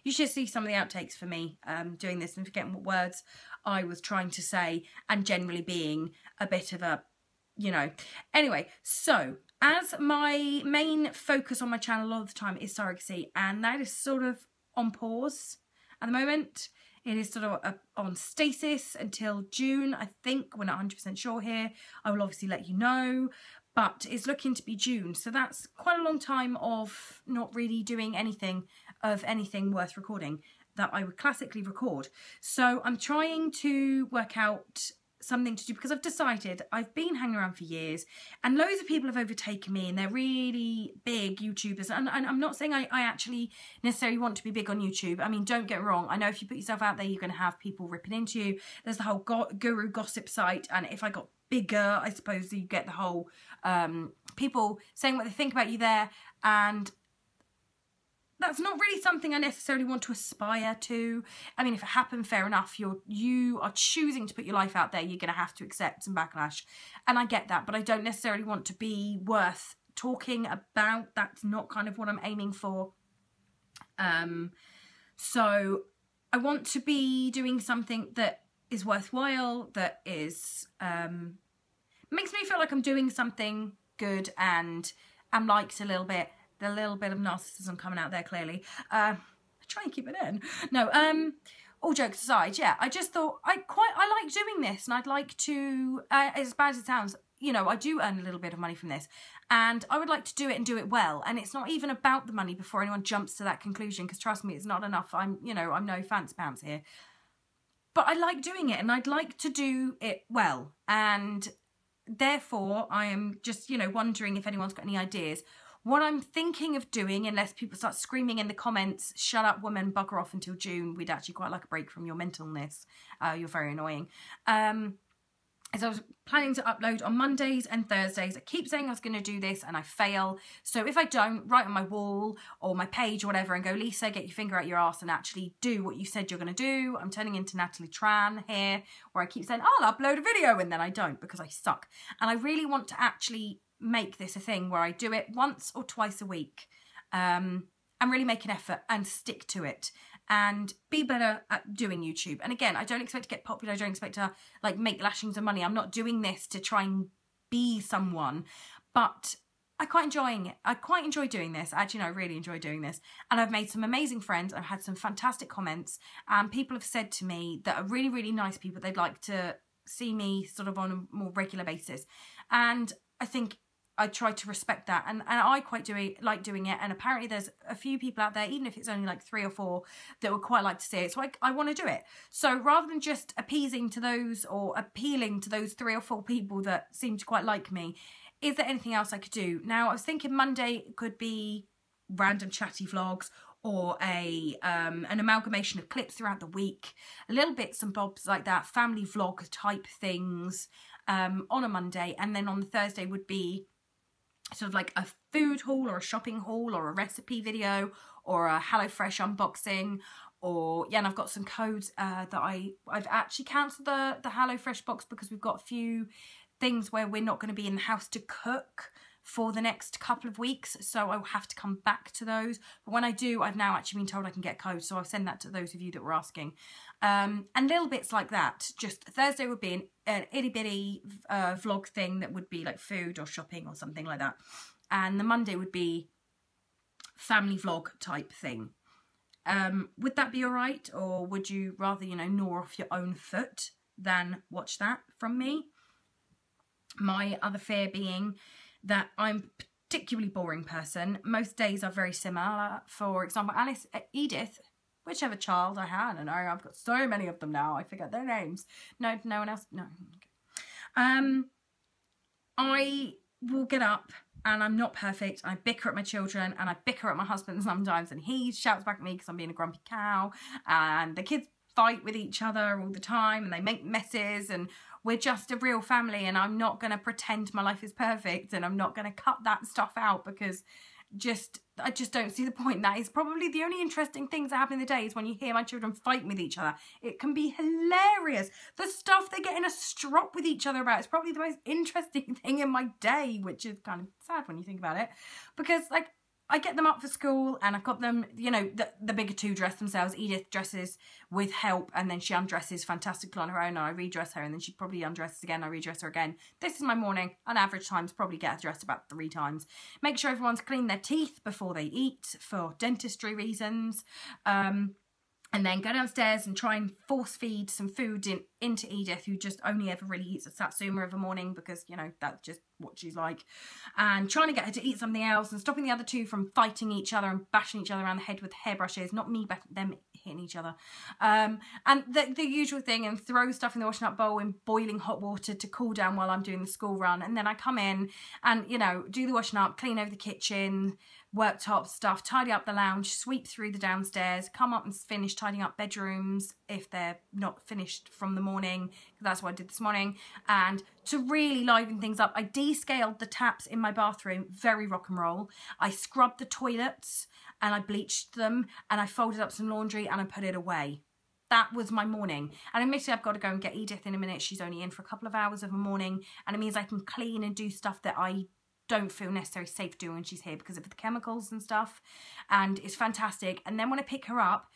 you should see some of the outtakes for me doing this and forgetting what words I was trying to say and generally being a bit of a, you know. Anyway, so as my main focus on my channel a lot of the time is surrogacy, and that is sort of on pause at the moment. It is sort of on stasis until June, I think. We're not 100% sure here. I will obviously let you know, but it's looking to be June. So that's quite a long time of not really doing anything worth recording that I would classically record. So I'm trying to work out something to do, because I've decided I've been hanging around for years and loads of people have overtaken me and they're really big YouTubers, and I'm not saying I actually necessarily want to be big on YouTube. I mean, don't get me wrong, I know if you put yourself out there you're going to have people ripping into you. There's the whole guru gossip site, and if I got bigger I suppose you get the whole people saying what they think about you there, and that's not really something I necessarily want to aspire to. I mean, if it happened, fair enough. You are choosing to put your life out there. You're going to have to accept some backlash. And I get that, but I don't necessarily want to be worth talking about. That's not kind of what I'm aiming for. So I want to be doing something that is worthwhile, that is makes me feel like I'm doing something good and I'm liked a little bit. The little bit of narcissism coming out there, clearly. I try and keep it in. No, all jokes aside, yeah, I just thought I like doing this, and I'd like to, as bad as it sounds, you know, I do earn a little bit of money from this, and I would like to do it and do it well. And it's not even about the money before anyone jumps to that conclusion, because trust me, it's not enough. I'm no fancy pants here. But I like doing it, and I'd like to do it well. And therefore, I am just, you know, wondering if anyone's got any ideas. What I'm thinking of doing, unless people start screaming in the comments, shut up woman, bugger off until June, we'd actually quite like a break from your mentalness, you're very annoying, is I was planning to upload on Mondays and Thursdays. I keep saying I was going to do this and I fail. So if I don't, write on my wall or my page or whatever and go, Lisa, get your finger out your arse and actually do what you said you're going to do. I'm turning into Natalie Tran here, where I keep saying, I'll upload a video, and then I don't because I suck. And I really want to actually make this a thing where I do it once or twice a week, and really make an effort and stick to it and be better at doing YouTube. And again, I don't expect to get popular. I don't expect to like make lashings of money. I'm not doing this to try and be someone, but I quite enjoying it. I quite enjoy doing this. Actually, no, I really enjoy doing this. And I've made some amazing friends. I've had some fantastic comments, and people have said to me that are really, really nice people. They'd like to see me sort of on a more regular basis. And I think I try to respect that, and I quite like doing it, and apparently there's a few people out there, even if it's only like 3 or 4, that would quite like to see it, so I want to do it. So rather than just appeasing to those or appealing to those 3 or 4 people that seem to quite like me, is there anything else I could do? Now, I was thinking Monday could be random chatty vlogs, or an amalgamation of clips throughout the week, a little bits and bobs like that, family vlog type things on a Monday, and then on the Thursday would be sort of like a food haul or a shopping haul or a recipe video or a HelloFresh unboxing, or yeah, and I've got some codes that I've actually cancelled the HelloFresh box because we've got a few things where we're not going to be in the house to cook for the next couple of weeks, so I'll have to come back to those. But when I do, I've now actually been told I can get codes, so I'll send that to those of you that were asking. And little bits like that. Just Thursday would be an itty bitty vlog thing that would be like food or shopping or something like that. And the Monday would be family vlog type thing. Would that be all right? Or would you rather, you know, gnaw off your own foot than watch that from me? My other fear being that I'm a particularly boring person. Most days are very similar. For example, Edith, whichever child I had, I don't know, I've got so many of them now, I forget their names. No one else, no. Okay. I will get up and I'm not perfect. I bicker at my children and I bicker at my husband sometimes, and he shouts back at me because I'm being a grumpy cow, and the kids fight with each other all the time and they make messes, and we're just a real family, and I'm not going to pretend my life is perfect, and I'm not going to cut that stuff out because I just don't see the point. That is probably the only interesting things that happen in the day is when you hear my children fighting with each other. It can be hilarious. The stuff they get in a strop with each other about is probably the most interesting thing in my day, which is kind of sad when you think about it, because like I get them up for school, and I've got them, you know, the bigger two dress themselves. Edith dresses with help, and then she undresses fantastically on her own, and I redress her, and then she probably undresses again, I redress her again. This is my morning. On average times, probably get her dressed about 3 times. Make sure everyone's cleaned their teeth before they eat for dentistry reasons. And then go downstairs and try and force feed some food into Edith, who just only ever really eats a satsuma of a morning because, you know, that's just what she's like. And trying to get her to eat something else and stopping the other two from fighting each other and bashing each other around the head with hairbrushes. Not me, but them hitting each other. And the usual thing, and throw stuff in the washing up bowl in boiling hot water to cool down while I'm doing the school run. And then I come in and, you know, do the washing up, clean over the kitchen, worktop stuff, tidy up the lounge, sweep through the downstairs, come up and finish tidying up bedrooms if they're not finished from the morning, because that's what I did this morning. And to really liven things up, I descaled the taps in my bathroom, very rock and roll. I scrubbed the toilets and I bleached them, and I folded up some laundry and I put it away. That was my morning. And admittedly, I've got to go and get Edith in a minute. She's only in for a couple of hours of a morning, and it means I can clean and do stuff that I don't feel necessarily safe doing when she's here because of the chemicals and stuff, and it's fantastic. And then when I pick her up,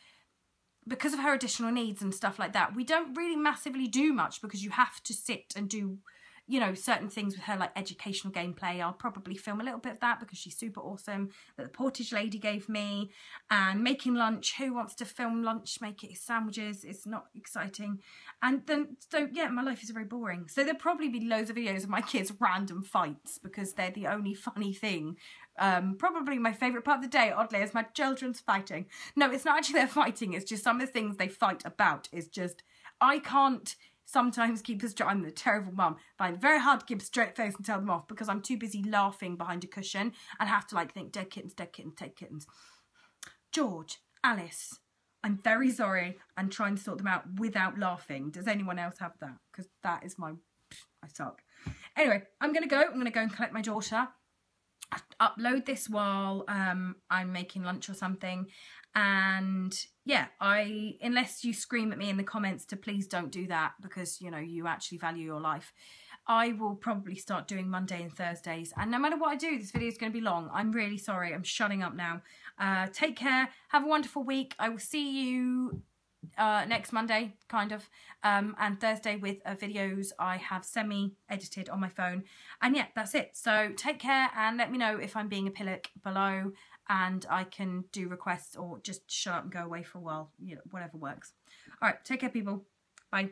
because of her additional needs and stuff like that, we don't really massively do much because you have to sit and do, you know, certain things with her, like educational gameplay. I'll probably film a little bit of that because she's super awesome, that the portage lady gave me. And making lunch, who wants to film lunch, make it sandwiches? It's not exciting. And then, so yeah, my life is very boring. So there'll probably be loads of videos of my kids' random fights because they're the only funny thing. Probably my favourite part of the day, oddly, is my children's fighting. No, it's not actually their fighting, it's just some of the things they fight about is just, I can't sometimes keep a straight, I'm a terrible mum, but it's very hard to keep a straight face and tell them off because I'm too busy laughing behind a cushion and have to like think, dead kittens, take kittens. George, Alice, I'm very sorry, and trying to sort them out without laughing. Does anyone else have that? Because that is my, I suck. Anyway, I'm going to go and collect my daughter. Upload this while I'm making lunch or something, and yeah, unless you scream at me in the comments to please don't do that because, you know, you actually value your life, I will probably start doing Monday and Thursdays. And no matter what I do, this video is going to be long. I'm really sorry. I'm shutting up now. Take care, have a wonderful week. I will see you next Monday, kind of, and Thursday with videos I have semi-edited on my phone. And yeah, that's it. So take care and let me know if I'm being a pillock below, and I can do requests or just shut up and go away for a while, you know, whatever works. All right, take care, people. Bye.